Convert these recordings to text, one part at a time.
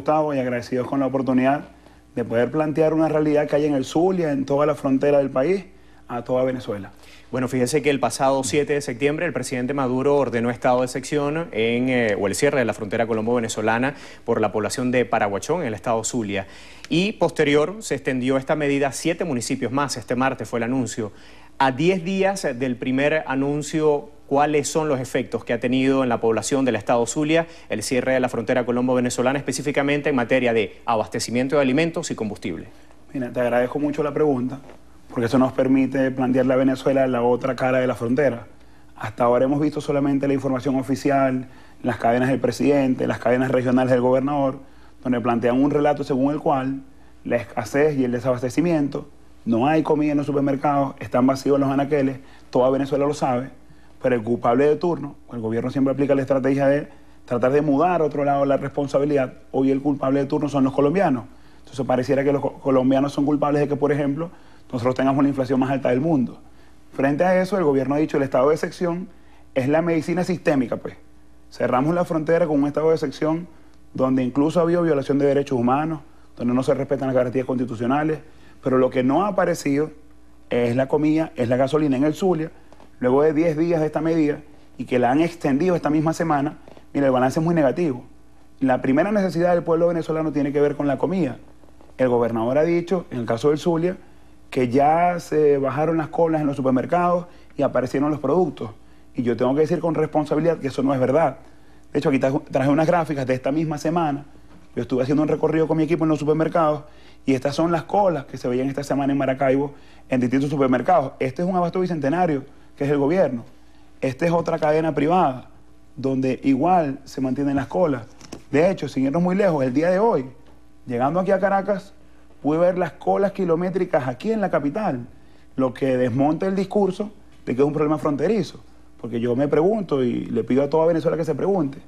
Gustavo, y agradecidos con la oportunidad de poder plantear una realidad que hay en el Zulia, en toda la frontera del país, a toda Venezuela. Bueno, fíjese que el pasado 7 de septiembre el presidente Maduro ordenó estado de excepción o el cierre de la frontera colombo-venezolana por la población de Paraguachón, en el estado Zulia. Y posterior se extendió esta medida a 7 municipios más. Este martes fue el anuncio. A 10 días del primer anuncio, ¿cuáles son los efectos que ha tenido en la población del estado Zulia el cierre de la frontera colombo-venezolana, específicamente en materia de abastecimiento de alimentos y combustible? Mira, te agradezco mucho la pregunta, porque eso nos permite plantearle a Venezuela la otra cara de la frontera. Hasta ahora hemos visto solamente la información oficial, las cadenas del presidente, las cadenas regionales del gobernador, donde plantean un relato según el cual la escasez y el desabastecimiento, no hay comida en los supermercados, están vacíos los anaqueles, toda Venezuela lo sabe, pero el culpable de turno, el gobierno siempre aplica la estrategia de tratar de mudar a otro lado la responsabilidad. Hoy el culpable de turno son los colombianos. Entonces pareciera que los colombianos son culpables de que, por ejemplo, nosotros tengamos la inflación más alta del mundo. Frente a eso, el gobierno ha dicho que el estado de excepción es la medicina sistémica, pues. Cerramos la frontera con un estado de excepción donde incluso ha habido violación de derechos humanos, donde no se respetan las garantías constitucionales, pero lo que no ha aparecido es la comida, es la gasolina en el Zulia, luego de 10 días de esta medida y que la han extendido esta misma semana. Mira, el balance es muy negativo. La primera necesidad del pueblo venezolano tiene que ver con la comida. El gobernador ha dicho, en el caso del Zulia, que ya se bajaron las colas en los supermercados y aparecieron los productos. Y yo tengo que decir con responsabilidad que eso no es verdad. De hecho, aquí traje unas gráficas de esta misma semana. Yo estuve haciendo un recorrido con mi equipo en los supermercados y estas son las colas que se veían esta semana en Maracaibo en distintos supermercados. Este es un abasto bicentenario, que es el gobierno. Esta es otra cadena privada, donde igual se mantienen las colas. De hecho, sin irnos muy lejos, el día de hoy, llegando aquí a Caracas, pude ver las colas kilométricas aquí en la capital, lo que desmonta el discurso de que es un problema fronterizo. Porque yo me pregunto, y le pido a toda Venezuela que se pregunte,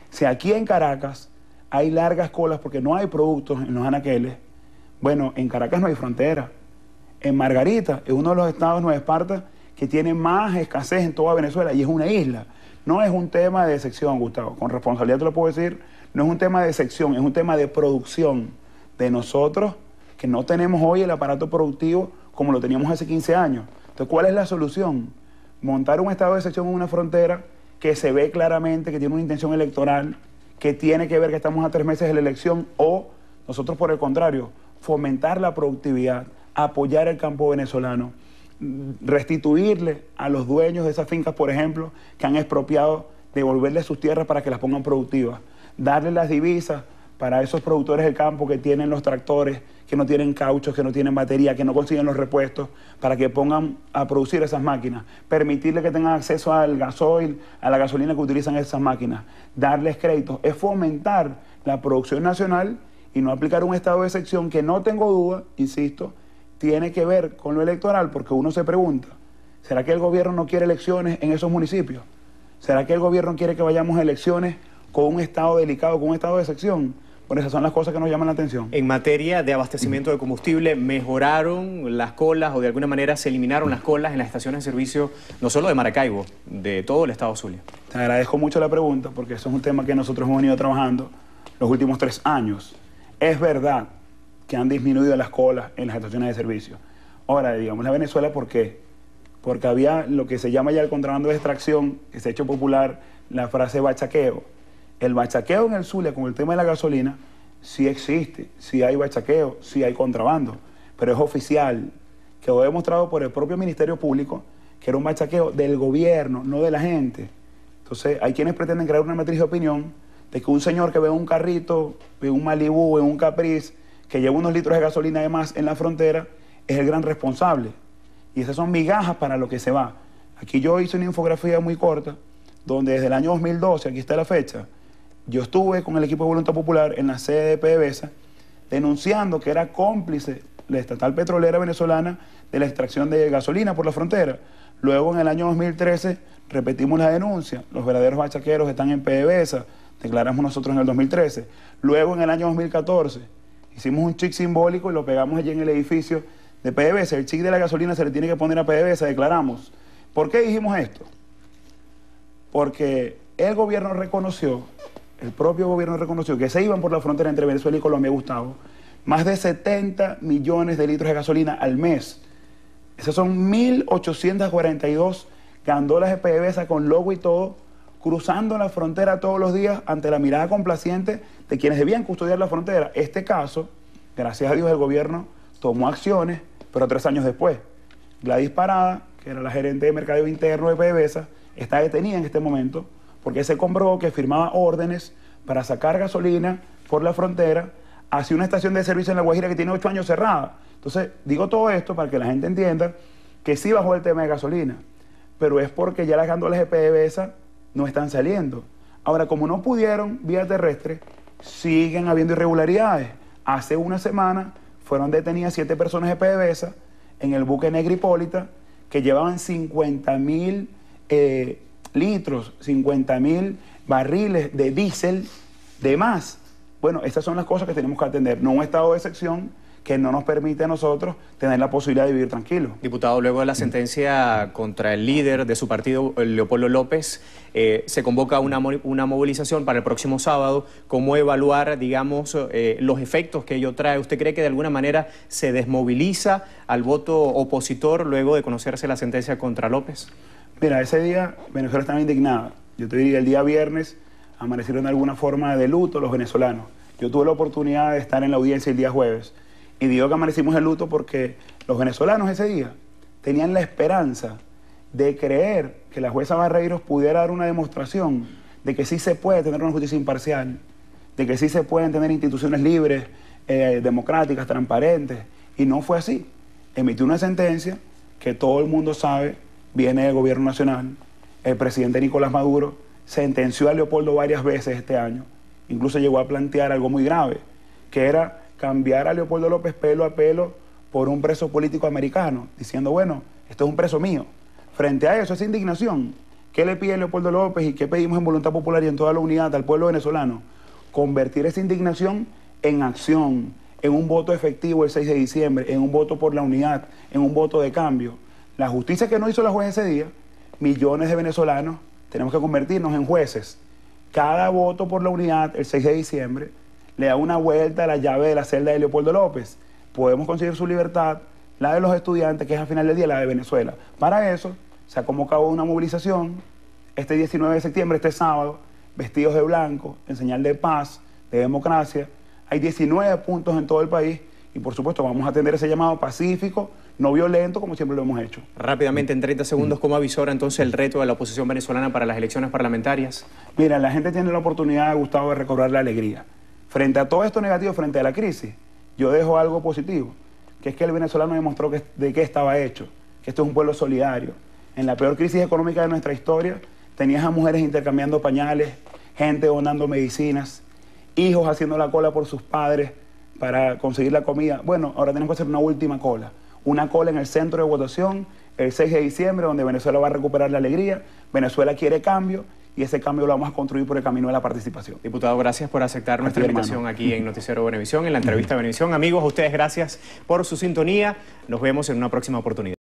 si aquí en Caracas hay largas colas porque no hay productos en los anaqueles, bueno, en Caracas no hay frontera. En Margarita es uno de los estados, Nueva Esparta, que tiene más escasez en toda Venezuela y es una isla. No es un tema de sección, Gustavo, con responsabilidad te lo puedo decir, no es un tema de sección, es un tema de producción de nosotros, que no tenemos hoy el aparato productivo como lo teníamos hace 15 años. Entonces, ¿cuál es la solución? Montar un estado de excepción en una frontera que se ve claramente que tiene una intención electoral, que tiene que ver que estamos a 3 meses de la elección, o nosotros, por el contrario, fomentar la productividad, apoyar el campo venezolano, restituirle a los dueños de esas fincas, por ejemplo, que han expropiado, devolverles sus tierras para que las pongan productivas, darle las divisas para esos productores del campo que tienen los tractores, que no tienen cauchos, que no tienen batería, que no consiguen los repuestos, para que pongan a producir esas máquinas, permitirle que tengan acceso al gasoil, a la gasolina que utilizan esas máquinas, darles créditos, es fomentar la producción nacional y no aplicar un estado de excepción que no tengo duda, insisto, tiene que ver con lo electoral, porque uno se pregunta, ¿será que el gobierno no quiere elecciones en esos municipios? ¿Será que el gobierno quiere que vayamos a elecciones con un estado delicado, con un estado de excepción? Bueno, esas son las cosas que nos llaman la atención. En materia de abastecimiento de combustible, ¿mejoraron las colas o de alguna manera se eliminaron las colas en las estaciones de servicio, no solo de Maracaibo, de todo el estado Zulia? Te agradezco mucho la pregunta, porque eso es un tema que nosotros hemos venido trabajando los últimos 3 años. Es verdad que han disminuido las colas en las estaciones de servicio. Ahora, digamos la Venezuela, ¿por qué? Porque había lo que se llama ya el contrabando de extracción, que se ha hecho popular la frase bachaqueo. El bachaqueo en el Zulia con el tema de la gasolina sí existe, sí hay bachaqueo, sí hay contrabando, pero es oficial, quedó demostrado por el propio Ministerio Público que era un bachaqueo del gobierno, no de la gente. Entonces hay quienes pretenden crear una matriz de opinión de que un señor que ve un carrito, ve un Malibu, ve un Caprice, que lleva unos litros de gasolina además en la frontera, es el gran responsable. Y esas son migajas para lo que se va. Aquí yo hice una infografía muy corta, donde desde el año 2012, aquí está la fecha, yo estuve con el equipo de Voluntad Popular en la sede de PDVSA denunciando que era cómplice la estatal petrolera venezolana de la extracción de gasolina por la frontera. Luego, en el año 2013, repetimos la denuncia. Los verdaderos bachaqueros están en PDVSA, declaramos nosotros en el 2013. Luego, en el año 2014, hicimos un chic simbólico y lo pegamos allí en el edificio de PDVSA. El chic de la gasolina se le tiene que poner a PDVSA, declaramos. ¿Por qué dijimos esto? Porque el gobierno reconoció el propio gobierno reconoció que se iban por la frontera entre Venezuela y Colombia, Gustavo, más de 70 millones de litros de gasolina al mes. Esas son 1.842 gandolas de PDVSA con logo y todo, cruzando la frontera todos los días ante la mirada complaciente de quienes debían custodiar la frontera. Este caso, gracias a Dios, el gobierno tomó acciones, pero 3 años después. Gladys Parada, que era la gerente de mercadeo interno de PDVSA, está detenida en este momento porque se comprobó que firmaba órdenes para sacar gasolina por la frontera hacia una estación de servicio en La Guajira que tiene 8 años cerrada. Entonces, digo todo esto para que la gente entienda que sí bajó el tema de gasolina, pero es porque ya las gandolas de PDVSA no están saliendo. Ahora, como no pudieron vía terrestre, siguen habiendo irregularidades. Hace una semana fueron detenidas 7 personas de PDVSA en el buque Negra Hipólita que llevaban 50.000 litros, 50.000 barriles de diésel de más. Bueno, estas son las cosas que tenemos que atender, no un estado de excepción que no nos permite a nosotros tener la posibilidad de vivir tranquilos. Diputado, luego de la sentencia contra el líder de su partido, Leopoldo López, se convoca una movilización para el próximo sábado. ¿Cómo evaluar, digamos, los efectos que ello trae? ¿Usted cree que de alguna manera se desmoviliza al voto opositor luego de conocerse la sentencia contra López? Mira, ese día Venezuela estaba indignada. Yo te diría, el día viernes amanecieron de alguna forma de luto los venezolanos. Yo tuve la oportunidad de estar en la audiencia el día jueves. Y digo que amanecimos de luto porque los venezolanos ese día tenían la esperanza de creer que la jueza Barreiros pudiera dar una demostración de que sí se puede tener una justicia imparcial, de que sí se pueden tener instituciones libres, democráticas, transparentes. Y no fue así. Emitió una sentencia que todo el mundo sabe viene del gobierno nacional. El presidente Nicolás Maduro sentenció a Leopoldo varias veces este año. Incluso llegó a plantear algo muy grave, que era cambiar a Leopoldo López pelo a pelo por un preso político americano, diciendo, bueno, esto es un preso mío. Frente a eso, esa indignación, ¿qué le pide Leopoldo López y qué pedimos en Voluntad Popular y en toda la unidad al pueblo venezolano? Convertir esa indignación en acción, en un voto efectivo el 6 de diciembre, en un voto por la unidad, en un voto de cambio. La justicia que no hizo la jueza ese día, millones de venezolanos tenemos que convertirnos en jueces. Cada voto por la unidad el 6 de diciembre le da una vuelta a la llave de la celda de Leopoldo López. Podemos conseguir su libertad, la de los estudiantes, que es al final del día la de Venezuela. Para eso se ha convocado una movilización este 19 de septiembre, este sábado, vestidos de blanco, en señal de paz, de democracia. Hay 19 puntos en todo el país y por supuesto vamos a atender ese llamado pacífico, no violento, como siempre lo hemos hecho. Rápidamente, en 30 segundos, ¿cómo avisora entonces el reto de la oposición venezolana para las elecciones parlamentarias? Mira, la gente tiene la oportunidad, Gustavo, de recobrar la alegría. Frente a todo esto negativo, frente a la crisis, yo dejo algo positivo, que es que el venezolano demostró de qué estaba hecho, que esto es un pueblo solidario. En la peor crisis económica de nuestra historia, tenías a mujeres intercambiando pañales, gente donando medicinas, hijos haciendo la cola por sus padres para conseguir la comida. Bueno, ahora tenemos que hacer una última cola. Una cola en el centro de votación el 6 de diciembre, donde Venezuela va a recuperar la alegría. Venezuela quiere cambio y ese cambio lo vamos a construir por el camino de la participación. Diputado, gracias por aceptar nuestra invitación aquí en Noticiero Venevisión, en la entrevista de Venevisión. Amigos, a ustedes gracias por su sintonía. Nos vemos en una próxima oportunidad.